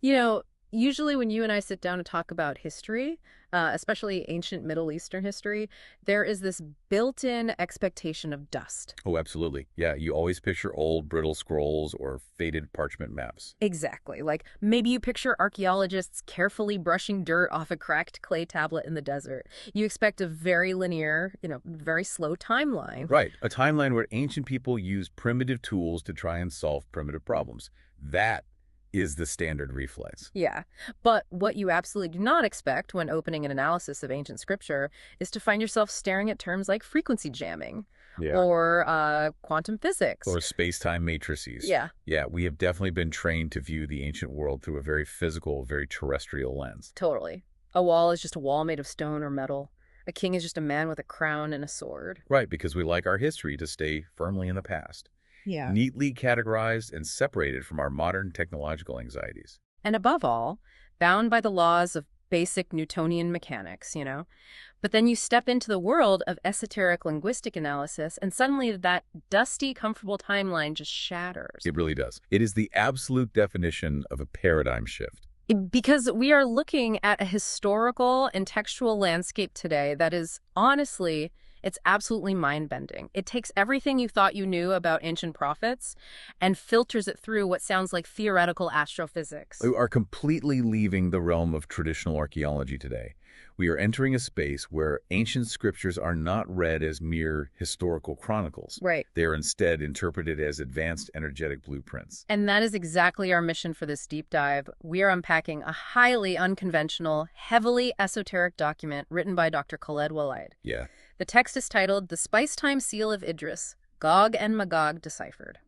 You know, usually when you and I sit down to talk about history, especially ancient Middle Eastern history, there is this built-in expectation of dust. Oh, absolutely. Yeah, you always picture old, brittle scrolls or faded parchment maps. Exactly. Like maybe you picture archaeologists carefully brushing dirt off a cracked clay tablet in the desert. You expect a very linear, very slow timeline. Right, a timeline where ancient people used primitive tools to try and solve primitive problems. That is the standard reflex. Yeah. But what you absolutely do not expect when opening an analysis of ancient scripture is to find yourself staring at terms like frequency jamming Yeah. or quantum physics. Or space-time matrices. Yeah, Yeah, we have definitely been trained to view the ancient world through a very physical, very terrestrial lens. totally. A wall is just a wall made of stone or metal. A king is just a man with a crown and a sword. Right, because we like our history to stay firmly in the past, Yeah. neatly categorized and separated from our modern technological anxieties. And above all, bound by the laws of basic Newtonian mechanics. But then you step into the world of esoteric linguistic analysis, and suddenly that dusty, comfortable timeline just shatters. It really does. It is the absolute definition of a paradigm shift. Because we are looking at a historical and textual landscape today that is, honestly, it's absolutely mind-bending. It takes everything you thought you knew about ancient prophets and filters it through what sounds like theoretical astrophysics. We are completely leaving the realm of traditional archaeology today. We are entering a space where ancient scriptures are not read as mere historical chronicles. Right. They are instead interpreted as advanced energetic blueprints. And that is exactly our mission for this deep dive. We are unpacking a highly unconventional, heavily esoteric document written by Dr. Khaled Waleed. Yeah. The text is titled The Spacetime Seal of Idris, Gog and Magog Deciphered.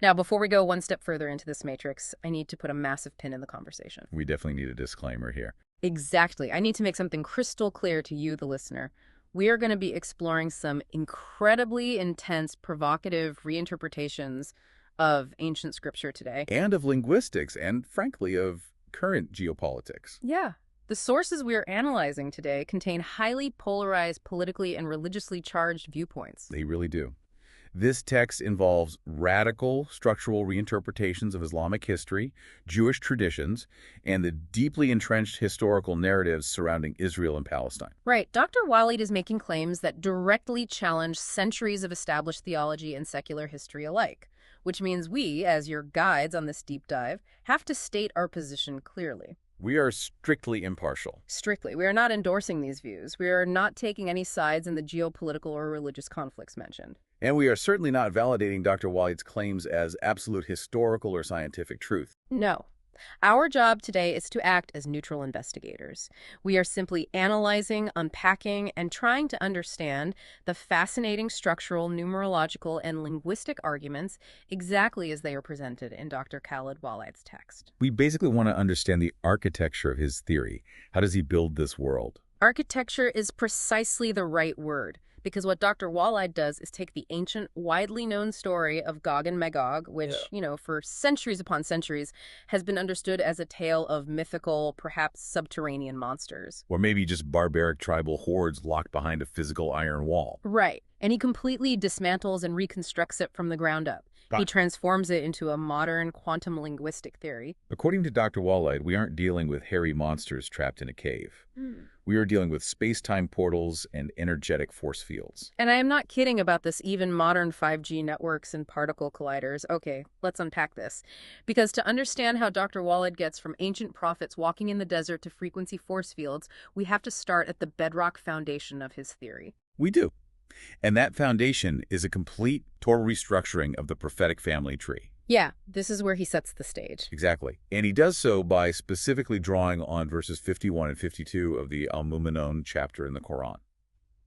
Now, before we go one step further into this matrix, I need to put a massive pin in the conversation. We definitely need a disclaimer here. Exactly. I need to make something crystal clear to you, the listener. We are going to be exploring some incredibly intense, provocative reinterpretations of ancient scripture today. And of linguistics, and frankly, of current geopolitics. Yeah. The sources we are analyzing today contain highly polarized, politically and religiously charged viewpoints. They really do. This text involves radical structural reinterpretations of Islamic history, Jewish traditions, and the deeply entrenched historical narratives surrounding Israel and Palestine. Right. Dr. Waleed is making claims that directly challenge centuries of established theology and secular history alike, which means we, as your guides on this deep dive, have to state our position clearly. We are strictly impartial. Strictly. We are not endorsing these views. We are not taking any sides in the geopolitical or religious conflicts mentioned. And we are certainly not validating Dr. Waleed's claims as absolute historical or scientific truth. No. Our job today is to act as neutral investigators. We are simply analyzing, unpacking, and trying to understand the fascinating structural, numerological, and linguistic arguments exactly as they are presented in Dr. Khaled Waleed's text. We basically want to understand the architecture of his theory. How does he build this world? Architecture is precisely the right word, because what Dr. Waleed does is take the ancient, widely known story of Gog and Magog, which, for centuries upon centuries, has been understood as a tale of mythical, perhaps subterranean monsters. Or maybe just barbaric tribal hordes locked behind a physical iron wall. Right. And he completely dismantles and reconstructs it from the ground up. He transforms it into a modern quantum linguistic theory. According to Dr. Waleed, we aren't dealing with hairy monsters trapped in a cave. We are dealing with space-time portals and energetic force fields. And I am not kidding about this even modern 5G networks and particle colliders. Okay, let's unpack this. Because to understand how Dr. Waleed gets from ancient prophets walking in the desert to frequency force fields, we have to start at the bedrock foundation of his theory. We do. And that foundation is a complete total restructuring of the prophetic family tree. Yeah, this is where he sets the stage. Exactly. And he does so by specifically drawing on verses 51 and 52 of the Al-Mu'minun chapter in the Quran.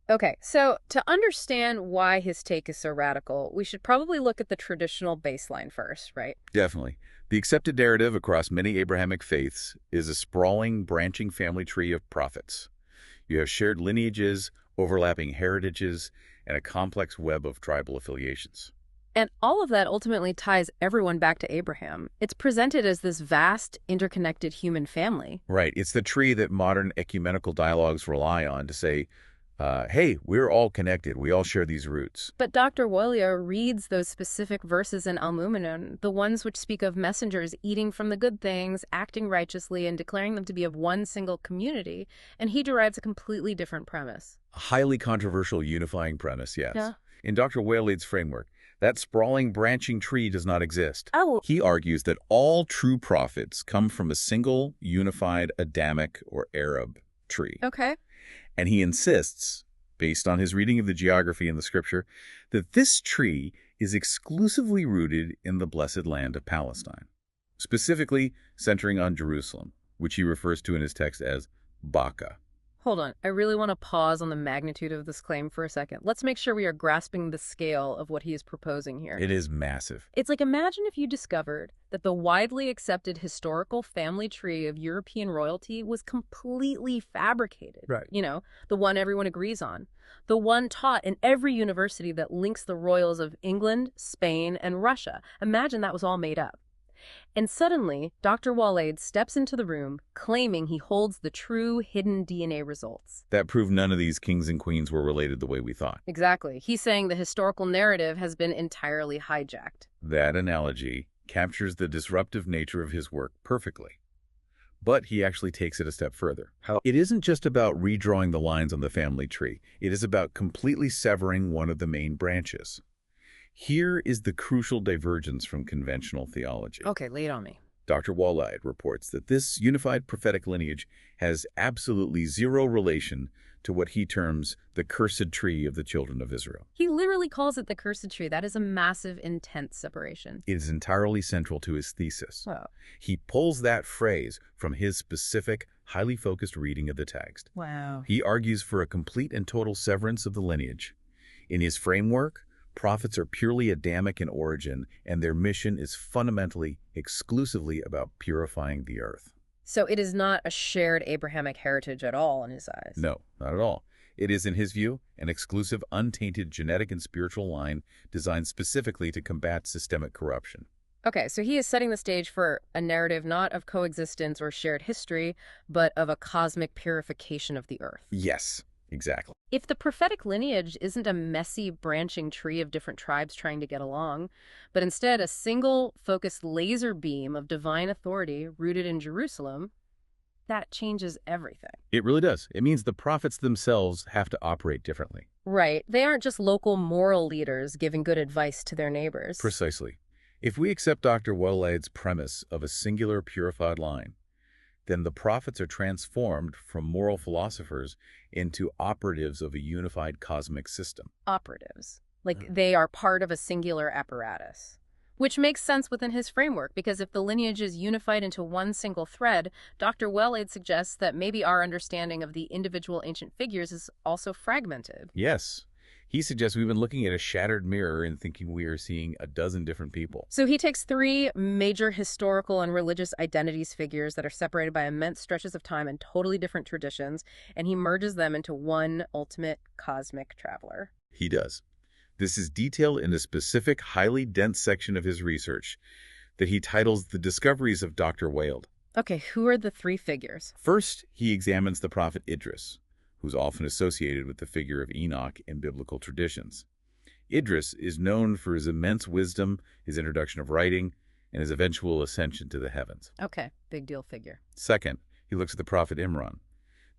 Okay, so to understand why his take is so radical, we should probably look at the traditional baseline first, right? Definitely. The accepted narrative across many Abrahamic faiths is a sprawling, branching family tree of prophets. You have shared lineages, overlapping heritages, and a complex web of tribal affiliations. And all of that ultimately ties everyone back to Abraham. It's presented as this vast, interconnected human family. Right. It's the tree that modern ecumenical dialogues rely on to say, Hey, we're all connected. We all share these roots. But Dr. Waleed reads those specific verses in Al-Mu'minun, the ones which speak of messengers eating from the good things, acting righteously, and declaring them to be of one single community, and he derives a completely different premise. A highly controversial unifying premise, yes. Yeah. In Dr. Waleed's framework, that sprawling branching tree does not exist. Oh. He argues that all true prophets come from a single, unified Adamic or Arab tree. Okay. And he insists, based on his reading of the geography in the scripture, that this tree is exclusively rooted in the blessed land of Palestine, specifically centering on Jerusalem, which he refers to in his text as Baka. Hold on. I really want to pause on the magnitude of this claim for a second. Let's make sure we are grasping the scale of what he is proposing here. It is massive. It's like, imagine if you discovered that the widely accepted historical family tree of European royalty was completely fabricated. Right. You know, the one everyone agrees on. The one taught in every university that links the royals of England, Spain, and Russia. Imagine that was all made up. And suddenly, Dr. Waleed steps into the room, claiming he holds the true hidden DNA results. That proved none of these kings and queens were related the way we thought. Exactly. He's saying the historical narrative has been entirely hijacked. That analogy captures the disruptive nature of his work perfectly. But he actually takes it a step further. It isn't just about redrawing the lines on the family tree. It is about completely severing one of the main branches. Here is the crucial divergence from conventional theology. Okay, lay it on me. Dr. Waleed reports that this unified prophetic lineage has absolutely zero relation to what he terms the cursed tree of the children of Israel. He literally calls it the cursed tree. That is a massive, intense separation. It is entirely central to his thesis. Oh. He pulls that phrase from his specific, highly focused reading of the text. Wow. He argues for a complete and total severance of the lineage. In his framework, prophets are purely Adamic in origin, and their mission is fundamentally, exclusively about purifying the earth. So it is not a shared Abrahamic heritage at all in his eyes? No, not at all. It is, in his view, an exclusive, untainted genetic and spiritual line designed specifically to combat systemic corruption. Okay, so he is setting the stage for a narrative not of coexistence or shared history, but of a cosmic purification of the earth. Yes, exactly. If the prophetic lineage isn't a messy branching tree of different tribes trying to get along, but instead a single focused laser beam of divine authority rooted in Jerusalem, that changes everything. It really does. It means the prophets themselves have to operate differently. Right. They aren't just local moral leaders giving good advice to their neighbors. Precisely. If we accept Dr. Waleed's premise of a singular purified line, then the prophets are transformed from moral philosophers into operatives of a unified cosmic system. Operatives. Like they are part of a singular apparatus. Which makes sense within his framework, because if the lineage is unified into one single thread, Dr. Waleed suggests that maybe our understanding of the individual ancient figures is also fragmented. Yes. He suggests we've been looking at a shattered mirror and thinking we are seeing a dozen different people. So he takes three major historical and religious identities figures that are separated by immense stretches of time and totally different traditions, and he merges them into one ultimate cosmic traveler. He does. This is detailed in a specific, highly dense section of his research that he titles The Discoveries of Dr. Waleed. Okay, who are the three figures? First, he examines the prophet Idris, who's often associated with the figure of Enoch in biblical traditions. Idris is known for his immense wisdom, his introduction of writing, and his eventual ascension to the heavens. Okay, big deal figure. Second, he looks at the prophet Imran.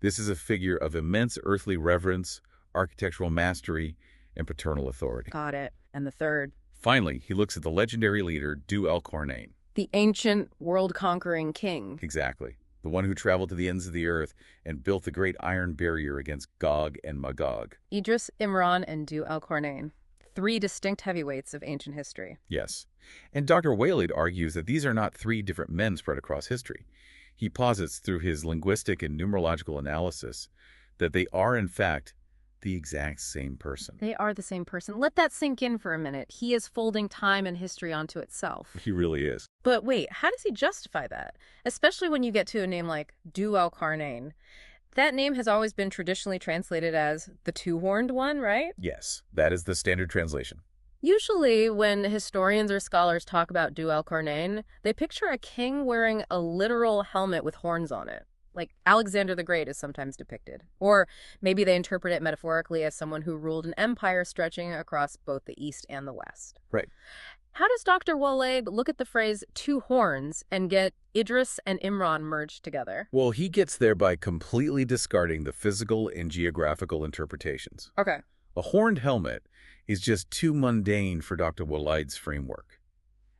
This is a figure of immense earthly reverence, architectural mastery, and paternal authority. Got it. And the third? Finally, he looks at the legendary leader, Du al-Qarnayn. The ancient world-conquering king. Exactly. The one who traveled to the ends of the earth and built the great iron barrier against Gog and Magog. Idris, Imran, and Du al-Qarnayn. Three distinct heavyweights of ancient history. Yes. And Dr. Waleed argues that these are not three different men spread across history. He posits through his linguistic and numerological analysis that they are, in fact, the exact same person. They are the same person. Let that sink in for a minute. He is folding time and history onto itself. He really is. But wait, how does he justify that? Especially when you get to a name like Du al-Qarnayn. That name has always been traditionally translated as the two-horned one, right? Yes, that is the standard translation. Usually, when historians or scholars talk about Du al-Qarnayn, they picture a king wearing a literal helmet with horns on it. Like Alexander the Great is sometimes depicted. Or maybe they interpret it metaphorically as someone who ruled an empire stretching across both the East and the West. Right. How does Dr. Waleed look at the phrase two horns and get Idris and Imran merged together? Well, he gets there by completely discarding the physical and geographical interpretations. Okay. A horned helmet is just too mundane for Dr. Waleed's framework,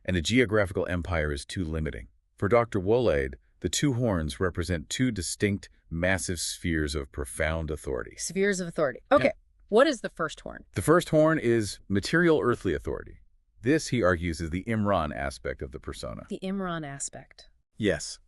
and a geographical empire is too limiting. For Dr. Waleed, the two horns represent two distinct, massive spheres of profound authority. Spheres of authority. Okay. Yeah. What is the first horn? The first horn is material earthly authority. This, he argues, is the Imran aspect of the persona. The Imran aspect. Yes.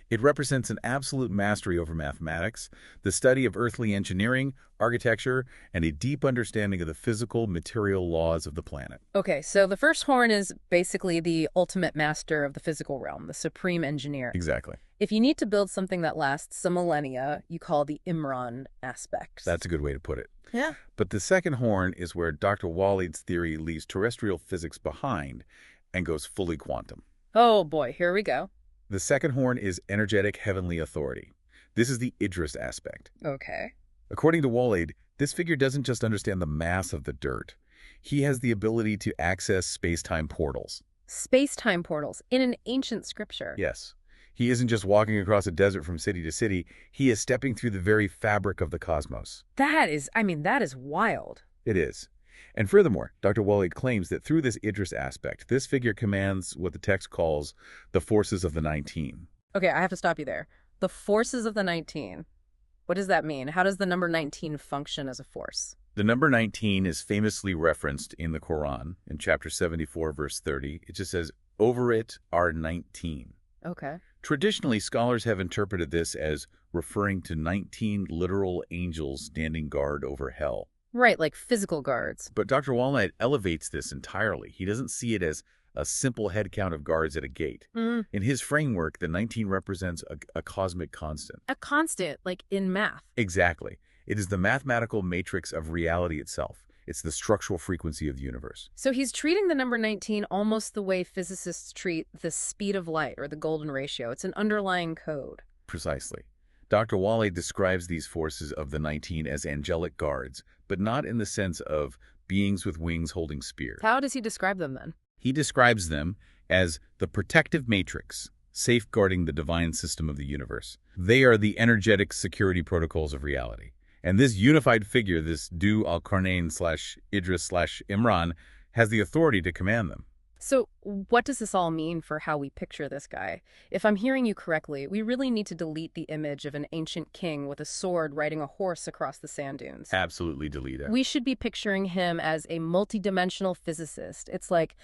It represents an absolute mastery over mathematics, the study of earthly engineering, architecture, and a deep understanding of the physical, material laws of the planet. Okay, so the first horn is basically the ultimate master of the physical realm, the supreme engineer. Exactly. If you need to build something that lasts some millennia, you call the Imran aspect. That's a good way to put it. Yeah. But the second horn is where Dr. Waleed's theory leaves terrestrial physics behind and goes fully quantum. Oh boy, here we go. The second horn is energetic heavenly authority. This is the Idris aspect. Okay. According to Waleed, this figure doesn't just understand the mass of the dirt. He has the ability to access space-time portals. Space-time portals in an ancient scripture. Yes. He isn't just walking across a desert from city to city. He is stepping through the very fabric of the cosmos. That is wild. It is. And furthermore, Dr. Waleed claims that through this Idris aspect, this figure commands what the text calls the forces of the 19. Okay, I have to stop you there. The forces of the 19. What does that mean? How does the number 19 function as a force? The number 19 is famously referenced in the Quran in chapter 74, verse 30. It just says, "Over it are 19. Okay. Traditionally, scholars have interpreted this as referring to 19 literal angels standing guard over hell. Right, like physical guards. But Dr. Waleed elevates this entirely. He doesn't see it as a simple head count of guards at a gate. In his framework, the 19 represents a cosmic constant. A constant, like in math. Exactly. It is the mathematical matrix of reality itself. It's the structural frequency of the universe. So he's treating the number 19 almost the way physicists treat the speed of light or the golden ratio. It's an underlying code. Precisely. Dr. Waleed describes these forces of the 19 as angelic guards, but not in the sense of beings with wings holding spears. How does he describe them then? He describes them as the protective matrix, safeguarding the divine system of the universe. They are the energetic security protocols of reality. And this unified figure, this Du al-Qarnayn/Idris/Imran, has the authority to command them. So what does this all mean for how we picture this guy? If I'm hearing you correctly, we really need to delete the image of an ancient king with a sword riding a horse across the sand dunes. Absolutely delete it. We should be picturing him as a multidimensional physicist. It's like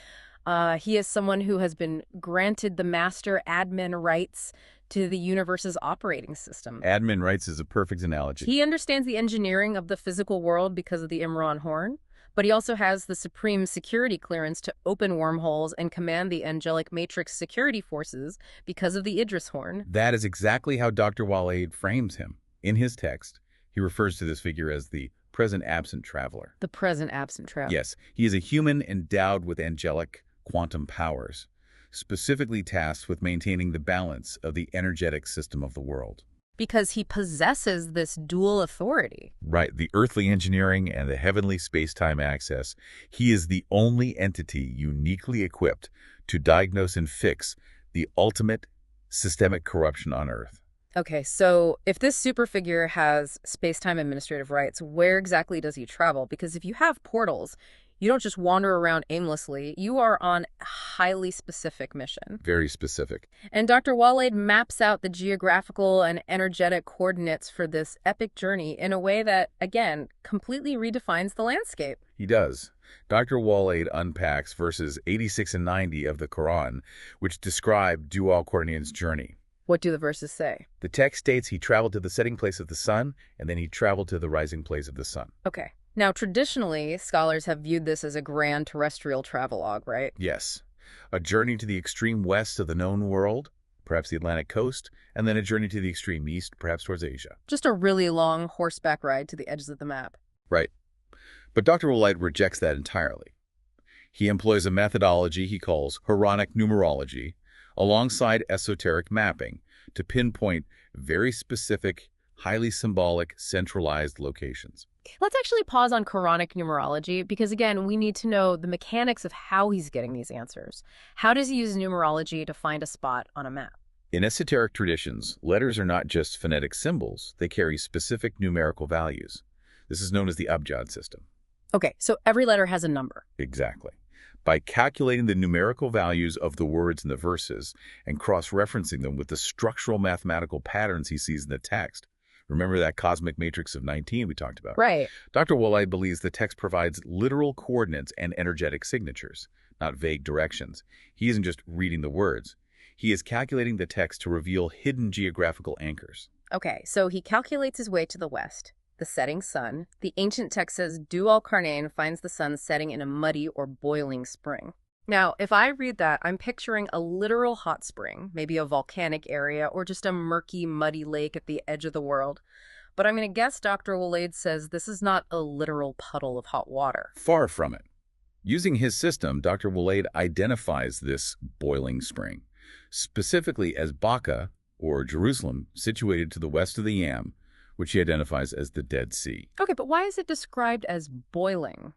he is someone who has been granted the master admin rights to the universe's operating system. Admin rights is a perfect analogy. He understands the engineering of the physical world because of the Imran horn, but he also has the supreme security clearance to open wormholes and command the angelic matrix security forces because of the Idris horn. That is exactly how Dr. Waleed frames him. In his text, he refers to this figure as the present absent traveler. The present absent traveler. Yes, he is a human endowed with angelic quantum powers, specifically tasked with maintaining the balance of the energetic system of the world. Because he possesses this dual authority. Right, the earthly engineering and the heavenly space-time access. He is the only entity uniquely equipped to diagnose and fix the ultimate systemic corruption on Earth. Okay, so if this superfigure has space-time administrative rights, where exactly does he travel? Because if you have portals, you don't just wander around aimlessly. You are on a highly specific mission. Very specific. And Dr. Waleed maps out the geographical and energetic coordinates for this epic journey in a way that, again, completely redefines the landscape. He does. Dr. Waleed unpacks verses 86 and 90 of the Quran, which describe Du al-Qarnayn's journey. What do the verses say? The text states he traveled to the setting place of the sun, and then he traveled to the rising place of the sun. Okay. Now, traditionally, scholars have viewed this as a grand terrestrial travelogue, right? Yes. A journey to the extreme west of the known world, perhaps the Atlantic coast, and then a journey to the extreme east, perhaps towards Asia. Just a really long horseback ride to the edges of the map. Right. But Dr. Waleed rejects that entirely. He employs a methodology he calls Quranic numerology, alongside esoteric mapping, to pinpoint very specific, highly symbolic, centralized locations. Let's actually pause on Quranic numerology because, again, we need to know the mechanics of how he's getting these answers. How does he use numerology to find a spot on a map? In esoteric traditions, letters are not just phonetic symbols, they carry specific numerical values. This is known as the abjad system. Okay, so every letter has a number. Exactly. By calculating the numerical values of the words in the verses and cross-referencing them with the structural mathematical patterns he sees in the text. Remember that cosmic matrix of 19 we talked about? Right. Dr. Waleed believes the text provides literal coordinates and energetic signatures, not vague directions. He isn't just reading the words. He is calculating the text to reveal hidden geographical anchors. Okay, so he calculates his way to the west, the setting sun. The ancient text says Du al-Qarnayn finds the sun setting in a muddy or boiling spring. Now, if I read that, I'm picturing a literal hot spring, maybe a volcanic area, or just a murky, muddy lake at the edge of the world. But I'm going to guess Dr. Waleed says this is not a literal puddle of hot water. Far from it. Using his system, Dr. Waleed identifies this boiling spring, specifically as Baka, or Jerusalem, situated to the west of the Yam, which he identifies as the Dead Sea. Okay, but why is it described as boiling?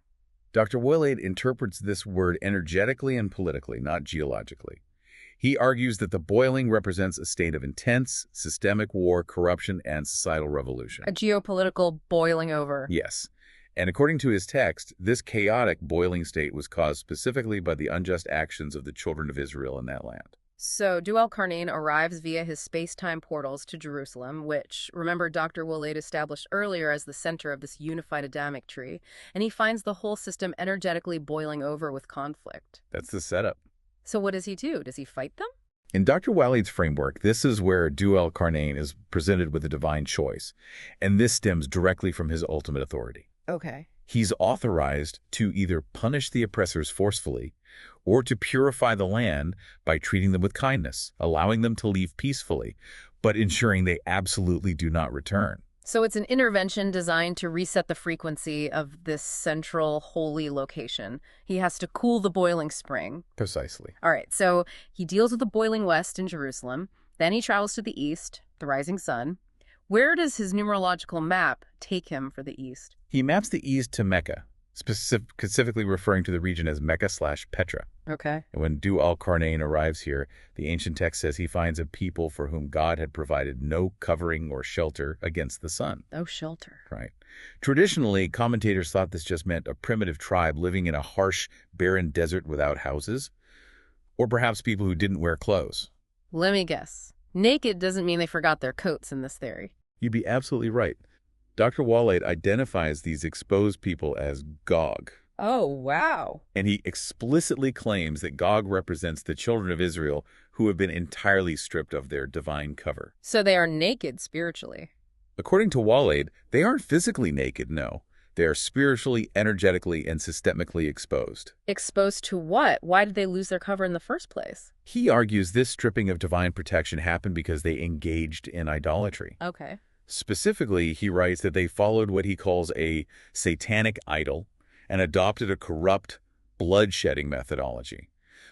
Dr. Waleed interprets this word energetically and politically, not geologically. He argues that the boiling represents a state of intense, systemic war, corruption, and societal revolution. A geopolitical boiling over. Yes. And according to his text, this chaotic boiling state was caused specifically by the unjust actions of the children of Israel in that land. So Du al-Qarnayn arrives via his space-time portals to Jerusalem, which, remember, Dr. Waleed established earlier as the center of this unified Adamic tree, and he finds the whole system energetically boiling over with conflict. That's the setup. So what does he do? Does he fight them? In Dr. Waleed's framework, this is where Du al-Qarnayn is presented with a divine choice, and this stems directly from his ultimate authority. Okay. He's authorized to either punish the oppressors forcefully or to purify the land by treating them with kindness, allowing them to leave peacefully, but ensuring they absolutely do not return. So it's an intervention designed to reset the frequency of this central holy location. He has to cool the boiling spring. Precisely. All right, so he deals with the boiling west in Jerusalem. Then he travels to the east, the rising sun. Where does his numerological map take him for the east? He maps the east to Mecca, specifically referring to the region as Mecca/Petra. Okay. And when Du al-Qarnayn arrives here, the ancient text says he finds a people for whom God had provided no covering or shelter against the sun. No shelter. Right. Traditionally, commentators thought this just meant a primitive tribe living in a harsh, barren desert without houses, or perhaps people who didn't wear clothes. Let me guess. Naked doesn't mean they forgot their coats in this theory. You'd be absolutely right. Dr. Waleed identifies these exposed people as Gog. Oh, wow. And he explicitly claims that Gog represents the children of Israel who have been entirely stripped of their divine cover. So they are naked spiritually. According to Waleed, they aren't physically naked, no. They are spiritually, energetically, and systemically exposed. Exposed to what? Why did they lose their cover in the first place? He argues this stripping of divine protection happened because they engaged in idolatry. Okay. Specifically, he writes that they followed what he calls a satanic idol and adopted a corrupt, blood-shedding methodology.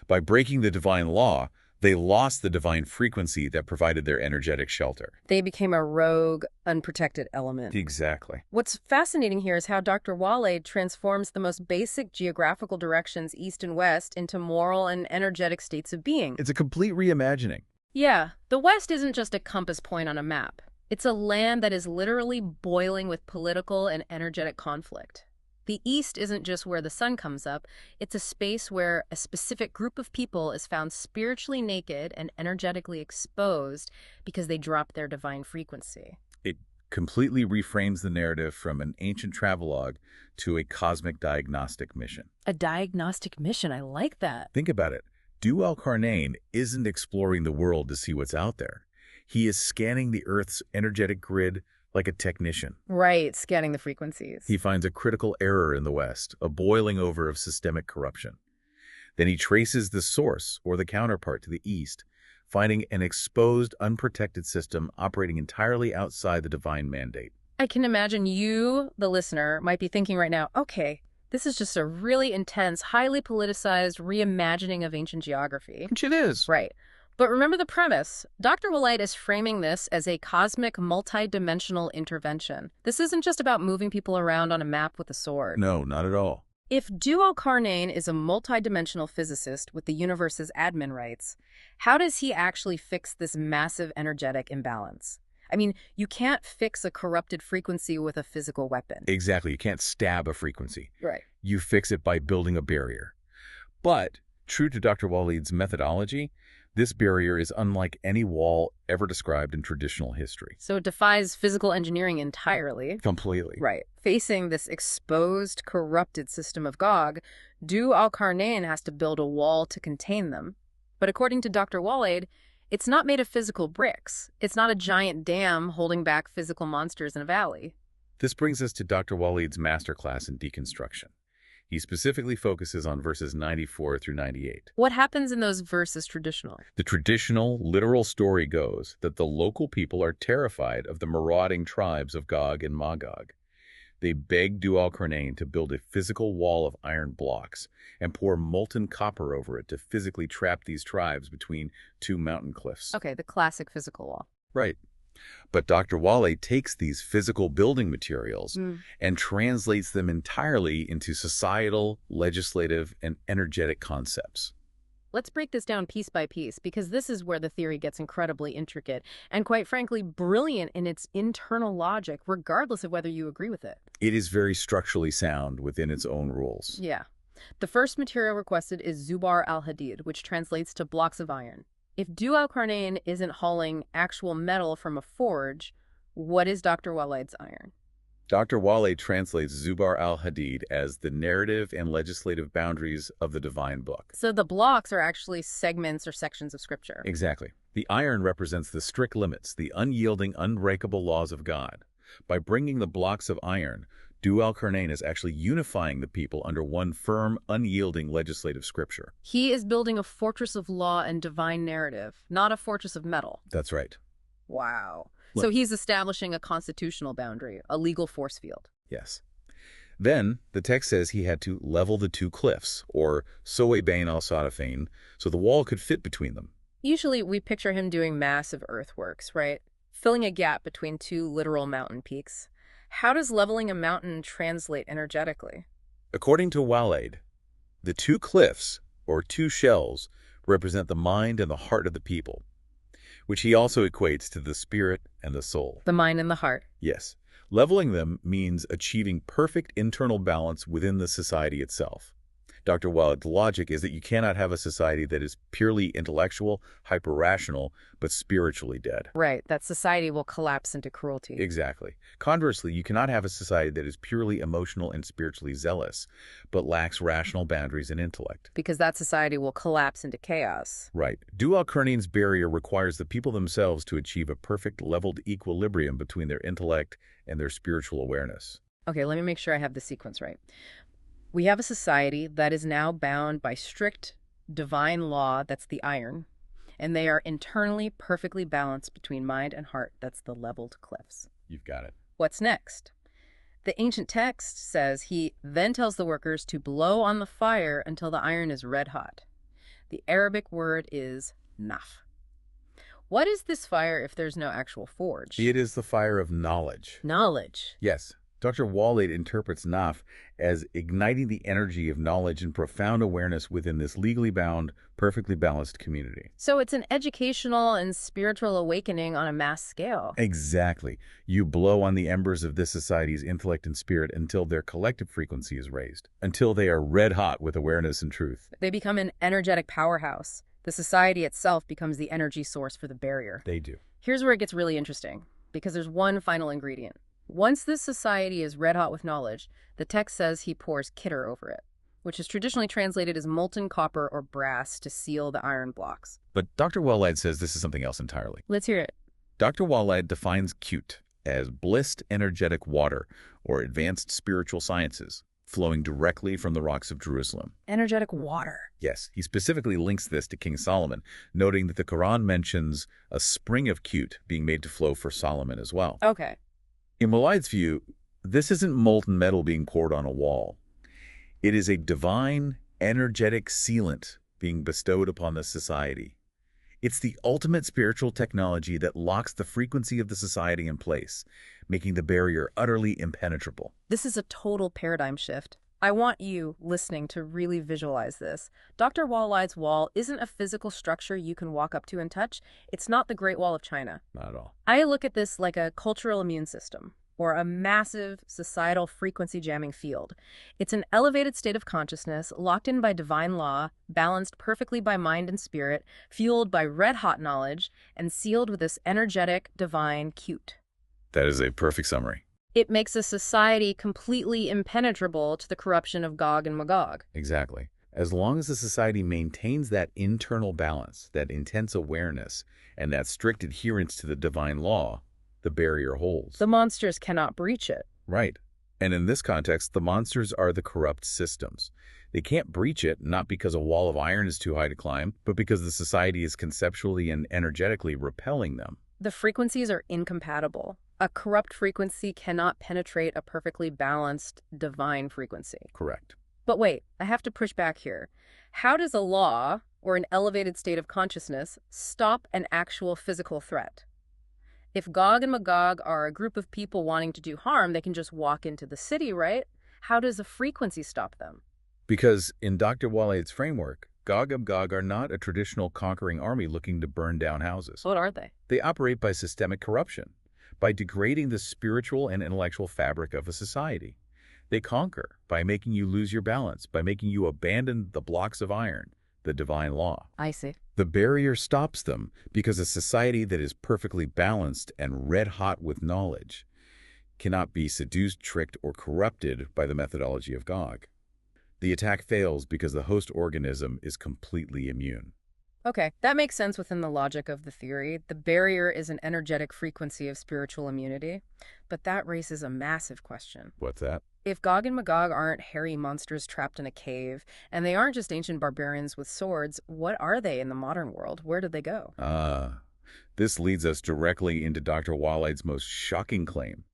By breaking the divine law, they lost the divine frequency that provided their energetic shelter. They became a rogue, unprotected element. Exactly. What's fascinating here is how Dr. Waleed transforms the most basic geographical directions, east and west, into moral and energetic states of being. It's a complete reimagining. Yeah, the West isn't just a compass point on a map. It's a land that is literally boiling with political and energetic conflict. The East isn't just where the sun comes up, it's a space where a specific group of people is found spiritually naked and energetically exposed because they dropped their divine frequency. It completely reframes the narrative from an ancient travelogue to a cosmic diagnostic mission. A diagnostic mission, I like that. Think about it. Du al-Qarnayn isn't exploring the world to see what's out there. He is scanning the Earth's energetic grid like a technician. Right, scanning the frequencies. He finds a critical error in the West, a boiling over of systemic corruption. Then he traces the source, or the counterpart, to the East, finding an exposed, unprotected system operating entirely outside the divine mandate. I can imagine you, the listener, might be thinking right now, okay, this is just a really intense, highly politicized reimagining of ancient geography. Which it is. Right. But remember the premise. Dr. Waleed is framing this as a cosmic, multi-dimensional intervention. This isn't just about moving people around on a map with a sword. No, not at all. If Al-Qarnayn is a multi-dimensional physicist with the universe's admin rights, how does he actually fix this massive energetic imbalance? I mean, you can't fix a corrupted frequency with a physical weapon. Exactly. You can't stab a frequency. Right. You fix it by building a barrier. But, true to Dr. Waleed's methodology, this barrier is unlike any wall ever described in traditional history. So it defies physical engineering entirely. Completely. Right. Facing this exposed, corrupted system of Gog, Al-Qarnayn has to build a wall to contain them. But according to Dr. Waleed, it's not made of physical bricks. It's not a giant dam holding back physical monsters in a valley. This brings us to Dr. Waleed's masterclass in deconstruction. He specifically focuses on verses 94 through 98. What happens in those verses traditionally? The traditional, literal story goes that the local people are terrified of the marauding tribes of Gog and Magog. They beg Al-Qarnayn to build a physical wall of iron blocks and pour molten copper over it to physically trap these tribes between two mountain cliffs. Okay, the classic physical wall. Right. But Dr. Waleed takes these physical building materials and translates them entirely into societal, legislative, and energetic concepts. Let's break this down piece by piece, because this is where the theory gets incredibly intricate and, quite frankly, brilliant in its internal logic, regardless of whether you agree with it. It is very structurally sound within its own rules. Yeah. The first material requested is Zubar al-Hadid, which translates to blocks of iron. If Al-Qarnayn isn't hauling actual metal from a forge, what is Dr. Waleed's iron? Dr. Waleed translates Zubar al-Hadid as the narrative and legislative boundaries of the divine book. So the blocks are actually segments or sections of scripture. Exactly. The iron represents the strict limits, the unyielding, unbreakable laws of God. By bringing the blocks of iron, Al-Qarnayn is actually unifying the people under one firm, unyielding legislative scripture. He is building a fortress of law and divine narrative, not a fortress of metal. That's right. Wow. So he's establishing a constitutional boundary, a legal force field. Yes. Then, the text says he had to level the two cliffs, or sowe bain al-sadafain, so the wall could fit between them. Usually, we picture him doing massive earthworks, right? Filling a gap between two literal mountain peaks. How does leveling a mountain translate energetically? According to Waleed, the two cliffs, or two shells, represent the mind and the heart of the people, which he also equates to the spirit and the soul. The mind and the heart. Yes. Leveling them means achieving perfect internal balance within the society itself. Dr. Waleed's logic is that you cannot have a society that is purely intellectual, hyper-rational, but spiritually dead. Right, that society will collapse into cruelty. Exactly. Conversely, you cannot have a society that is purely emotional and spiritually zealous, but lacks rational boundaries and intellect. Because that society will collapse into chaos. Right. Al-Qarnayn's barrier requires the people themselves to achieve a perfect leveled equilibrium between their intellect and their spiritual awareness. Okay, let me make sure I have the sequence right. We have a society that is now bound by strict divine law, that's the iron, and they are internally perfectly balanced between mind and heart, that's the leveled cliffs. You've got it. What's next? The ancient text says he then tells the workers to blow on the fire until the iron is red hot. The Arabic word is naf. What is this fire if there's no actual forge? It is the fire of knowledge. Knowledge. Yes. Dr. Waleed interprets naf as igniting the energy of knowledge and profound awareness within this legally bound, perfectly balanced community. So it's an educational and spiritual awakening on a mass scale. Exactly. You blow on the embers of this society's intellect and spirit until their collective frequency is raised, until they are red hot with awareness and truth. They become an energetic powerhouse. The society itself becomes the energy source for the barrier. They do. Here's where it gets really interesting, because there's one final ingredient. Once this society is red hot with knowledge, the text says he pours kitter over it, which is traditionally translated as molten copper or brass to seal the iron blocks. But Dr. Waleed says this is something else entirely. Let's hear it. Dr. Waleed defines Qut as blissed energetic water or advanced spiritual sciences flowing directly from the rocks of Jerusalem. Energetic water. Yes, he specifically links this to King Solomon, noting that the Quran mentions a spring of Qut being made to flow for Solomon as well. Okay. In Waleed's view, this isn't molten metal being poured on a wall. It is a divine, energetic sealant being bestowed upon the society. It's the ultimate spiritual technology that locks the frequency of the society in place, making the barrier utterly impenetrable. This is a total paradigm shift. I want you, listening, to really visualize this. Dr. Waleed's wall isn't a physical structure you can walk up to and touch. It's not the Great Wall of China. Not at all. I look at this like a cultural immune system, or a massive societal frequency jamming field. It's an elevated state of consciousness, locked in by divine law, balanced perfectly by mind and spirit, fueled by red-hot knowledge, and sealed with this energetic, divine cute. That is a perfect summary. It makes a society completely impenetrable to the corruption of Gog and Magog. Exactly. As long as the society maintains that internal balance, that intense awareness, and that strict adherence to the divine law, the barrier holds. The monsters cannot breach it. Right. And in this context, the monsters are the corrupt systems. They can't breach it, not because a wall of iron is too high to climb, but because the society is conceptually and energetically repelling them. The frequencies are incompatible. A corrupt frequency cannot penetrate a perfectly balanced divine frequency. Correct. But wait, I have to push back here. How does a law, or an elevated state of consciousness, stop an actual physical threat? If Gog and Magog are a group of people wanting to do harm, they can just walk into the city, right? How does a frequency stop them? Because in Dr. Waleed's framework, Gog and Magog are not a traditional conquering army looking to burn down houses. What are they? They operate by systemic corruption, by degrading the spiritual and intellectual fabric of a society. They conquer by making you lose your balance, by making you abandon the blocks of iron, the divine law. I see. The barrier stops them because a society that is perfectly balanced and red-hot with knowledge cannot be seduced, tricked, or corrupted by the methodology of Gog. The attack fails because the host organism is completely immune. Okay, that makes sense within the logic of the theory. The barrier is an energetic frequency of spiritual immunity. But that raises a massive question. What's that? If Gog and Magog aren't hairy monsters trapped in a cave, and they aren't just ancient barbarians with swords, what are they in the modern world? Where did they go? This leads us directly into Dr. Waleed's most shocking claim,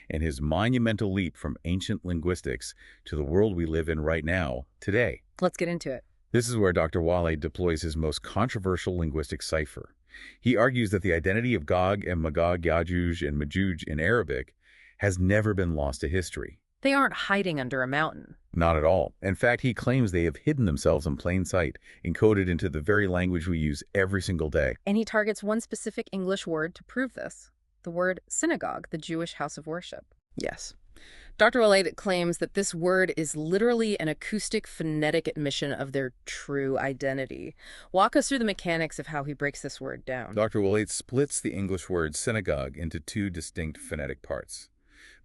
and his monumental leap from ancient linguistics to the world we live in right now, today. Let's get into it. This is where Dr. Waleed deploys his most controversial linguistic cipher. He argues that the identity of Gog and Magog, Yajuj and Majuj in Arabic has never been lost to history. They aren't hiding under a mountain. Not at all. In fact, he claims they have hidden themselves in plain sight, encoded into the very language we use every single day. And he targets one specific English word to prove this. The word synagogue, the Jewish house of worship. Yes. Dr. Waleed claims that this word is literally an acoustic phonetic admission of their true identity. Walk us through the mechanics of how he breaks this word down. Dr. Waleed splits the English word synagogue into two distinct phonetic parts.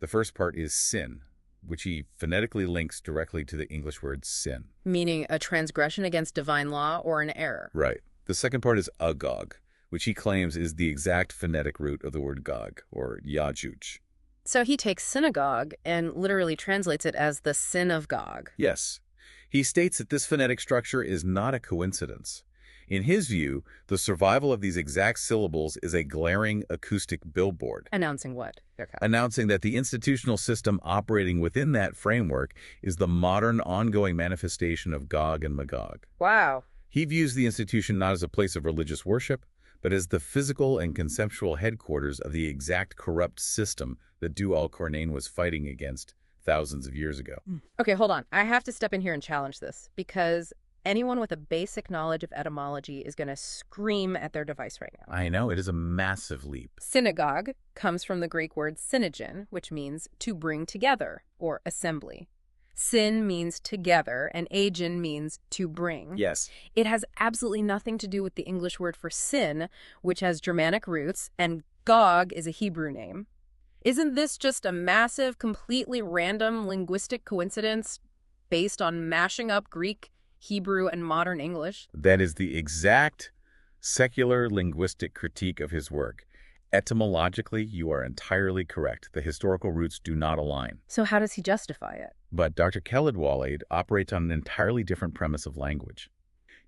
The first part is sin, which he phonetically links directly to the English word sin. Meaning a transgression against divine law or an error. Right. The second part is agog, which he claims is the exact phonetic root of the word Gog, or Yajuj. So he takes synagogue and literally translates it as the sin of Gog. Yes. He states that this phonetic structure is not a coincidence. In his view, the survival of these exact syllables is a glaring acoustic billboard. Announcing what? Announcing that the institutional system operating within that framework is the modern ongoing manifestation of Gog and Magog. Wow. He views the institution not as a place of religious worship, but as the physical and conceptual headquarters of the exact corrupt system that Du al-Qarnayn was fighting against thousands of years ago. Okay, hold on. I have to step in here and challenge this, because anyone with a basic knowledge of etymology is going to scream at their device right now. I know, it is a massive leap. Synagogue comes from the Greek word synogen, which means to bring together or assembly. Syn means together, and agen means to bring. Yes. It has absolutely nothing to do with the English word for sin, which has Germanic roots, and Gog is a Hebrew name. Isn't this just a massive, completely random linguistic coincidence based on mashing up Greek, Hebrew, and modern English? That is the exact secular linguistic critique of his work. Etymologically, you are entirely correct. The historical roots do not align. So how does he justify it? But Dr. Khaled Waleed operates on an entirely different premise of language.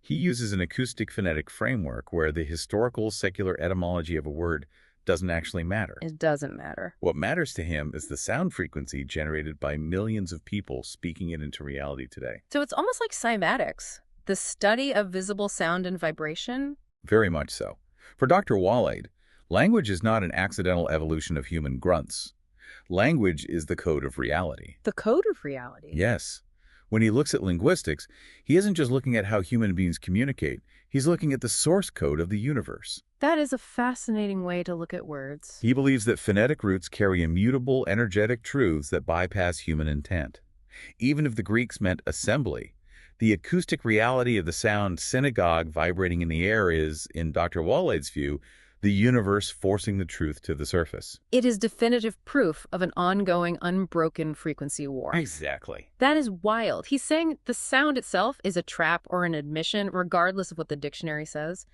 He uses an acoustic phonetic framework where the historical secular etymology of a word doesn't actually matter. It doesn't matter. What matters to him is the sound frequency generated by millions of people speaking it into reality today. So it's almost like cymatics, the study of visible sound and vibration. Very much so. For Dr. Waleed, language is not an accidental evolution of human grunts. Language is the code of reality. The code of reality? Yes. When he looks at linguistics, he isn't just looking at how human beings communicate, he's looking at the source code of the universe. That is a fascinating way to look at words. He believes that phonetic roots carry immutable, energetic truths that bypass human intent. Even if the Greeks meant assembly, the acoustic reality of the sound synagogue vibrating in the air is, in Dr. Waleed's view, the universe forcing the truth to the surface. It is definitive proof of an ongoing, unbroken frequency war. Exactly. That is wild. He's saying the sound itself is a trap or an admission, regardless of what the dictionary says.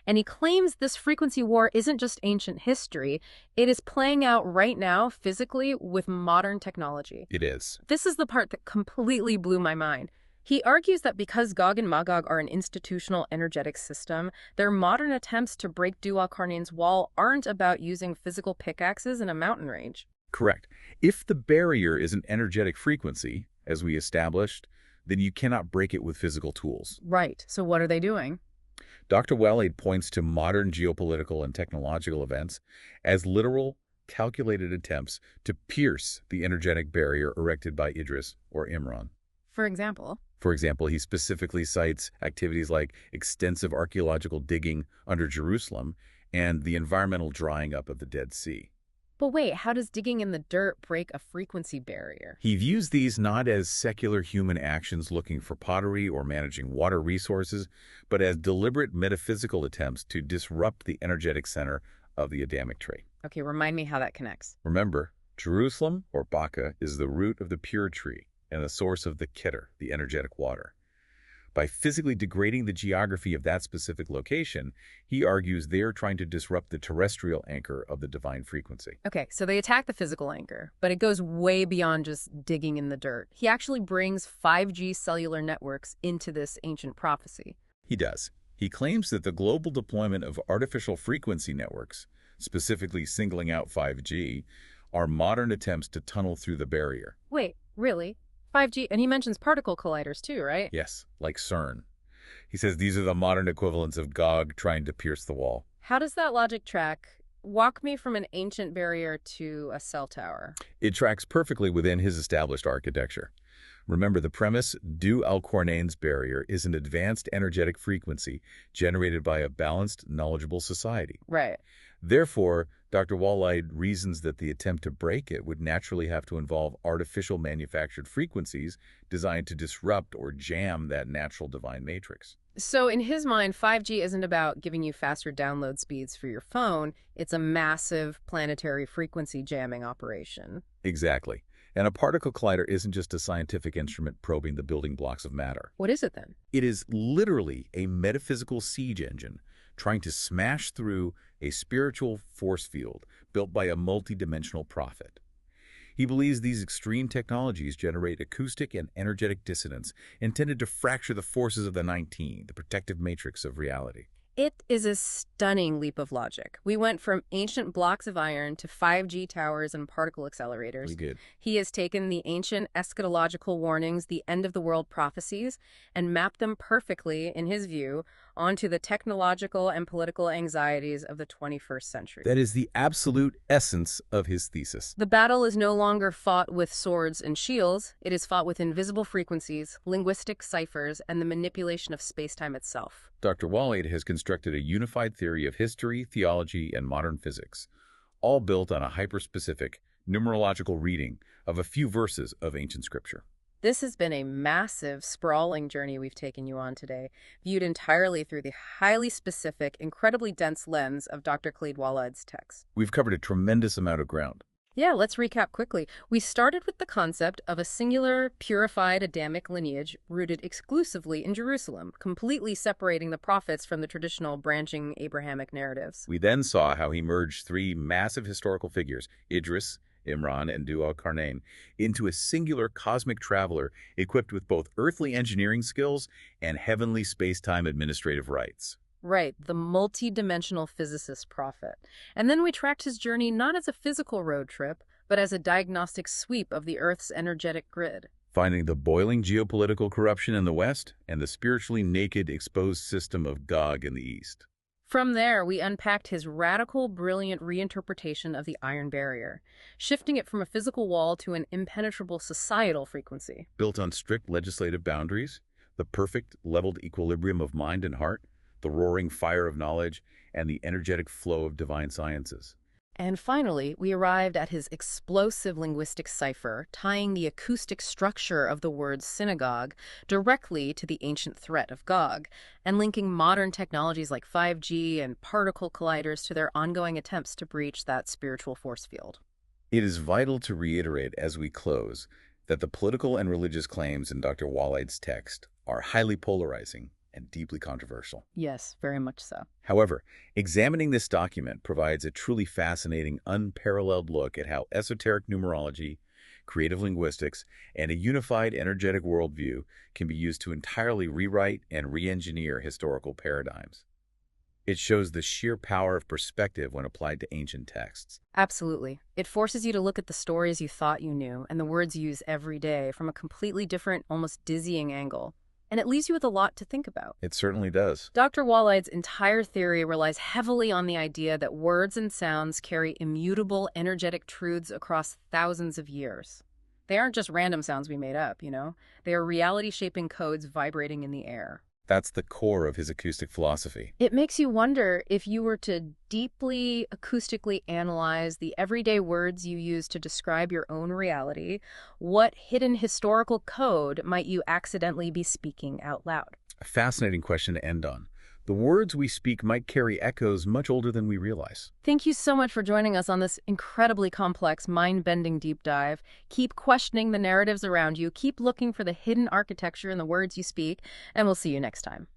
And he claims this frequency war isn't just ancient history. It is playing out right now, physically, with modern technology. It is. This is the part that completely blew my mind. He argues that because Gog and Magog are an institutional energetic system, their modern attempts to break Dua-Qarnayn's wall aren't about using physical pickaxes in a mountain range. Correct. If the barrier is an energetic frequency, as we established, then you cannot break it with physical tools. Right. So what are they doing? Dr. Waleed points to modern geopolitical and technological events as literal, calculated attempts to pierce the energetic barrier erected by Idris or Imran. For example? For example, he specifically cites activities like extensive archaeological digging under Jerusalem and the environmental drying up of the Dead Sea. But wait, how does digging in the dirt break a frequency barrier? He views these not as secular human actions looking for pottery or managing water resources, but as deliberate metaphysical attempts to disrupt the energetic center of the Adamic tree. Okay, remind me how that connects. Remember, Jerusalem, or Baka, is the root of the pure tree and the source of the Keter, the energetic water. By physically degrading the geography of that specific location, he argues they are trying to disrupt the terrestrial anchor of the divine frequency. Okay, so they attack the physical anchor, but it goes way beyond just digging in the dirt. He actually brings 5G cellular networks into this ancient prophecy. He does. He claims that the global deployment of artificial frequency networks, specifically singling out 5G, are modern attempts to tunnel through the barrier. Wait, really? 5G, and he mentions particle colliders too, right? Yes, like CERN. He says these are the modern equivalents of Gog trying to pierce the wall. How does that logic track? Walk me from an ancient barrier to a cell tower. It tracks perfectly within his established architecture. Remember, the premise, Dua-Qarnayn's barrier, is an advanced energetic frequency generated by a balanced, knowledgeable society. Right. Therefore, Dr. Waleed reasons that the attempt to break it would naturally have to involve artificial manufactured frequencies designed to disrupt or jam that natural divine matrix. So in his mind, 5G isn't about giving you faster download speeds for your phone. It's a massive planetary frequency jamming operation. Exactly. And a particle collider isn't just a scientific instrument probing the building blocks of matter. What is it then? It is literally a metaphysical siege engine trying to smash through a spiritual force field built by a multidimensional prophet. He believes these extreme technologies generate acoustic and energetic dissonance intended to fracture the forces of the 19, the protective matrix of reality. It is a stunning leap of logic. We went from ancient blocks of iron to 5G towers and particle accelerators. Really good. He has taken the ancient eschatological warnings, the end-of-the-world prophecies, and mapped them perfectly, in his view, onto the technological and political anxieties of the 21st century. That is the absolute essence of his thesis. The battle is no longer fought with swords and shields. It is fought with invisible frequencies, linguistic ciphers, and the manipulation of spacetime itself. Dr. Waleed has constructed a unified theory of history, theology, and modern physics, all built on a hyperspecific, numerological reading of a few verses of ancient scripture. This has been a massive, sprawling journey we've taken you on today, viewed entirely through the highly specific, incredibly dense lens of Dr. Khaled Waleed's text. We've covered a tremendous amount of ground. Yeah, let's recap quickly. We started with the concept of a singular, purified Adamic lineage rooted exclusively in Jerusalem, completely separating the prophets from the traditional branching Abrahamic narratives. We then saw how he merged three massive historical figures, Idris, Imran, and Dua-Qarnayn, into a singular cosmic traveler equipped with both earthly engineering skills and heavenly space-time administrative rights. Right, the multi-dimensional physicist prophet. And then we tracked his journey not as a physical road trip, but as a diagnostic sweep of the Earth's energetic grid. Finding the boiling geopolitical corruption in the West and the spiritually naked, exposed system of Gog in the East. From there, we unpacked his radical, brilliant reinterpretation of the iron barrier, shifting it from a physical wall to an impenetrable societal frequency. Built on strict legislative boundaries, the perfect leveled equilibrium of mind and heart, the roaring fire of knowledge, and the energetic flow of divine sciences. And finally, we arrived at his explosive linguistic cipher, tying the acoustic structure of the word synagogue directly to the ancient threat of Gog, and linking modern technologies like 5G and particle colliders to their ongoing attempts to breach that spiritual force field. It is vital to reiterate as we close that the political and religious claims in Dr. Waleed's text are highly polarizing and deeply controversial. Yes, very much so. However, examining this document provides a truly fascinating, unparalleled look at how esoteric numerology, creative linguistics, and a unified energetic worldview can be used to entirely rewrite and re-engineer historical paradigms. It shows the sheer power of perspective when applied to ancient texts. Absolutely. It forces you to look at the stories you thought you knew and the words you use every day from a completely different, almost dizzying angle. And it leaves you with a lot to think about. It certainly does. Dr. Waleed's entire theory relies heavily on the idea that words and sounds carry immutable, energetic truths across thousands of years. They aren't just random sounds we made up, you know? They are reality-shaping codes vibrating in the air. That's the core of his acoustic philosophy. It makes you wonder, if you were to deeply acoustically analyze the everyday words you use to describe your own reality, what hidden historical code might you accidentally be speaking out loud? A fascinating question to end on. The words we speak might carry echoes much older than we realize. Thank you so much for joining us on this incredibly complex, mind-bending deep dive. Keep questioning the narratives around you, keep looking for the hidden architecture in the words you speak, and we'll see you next time.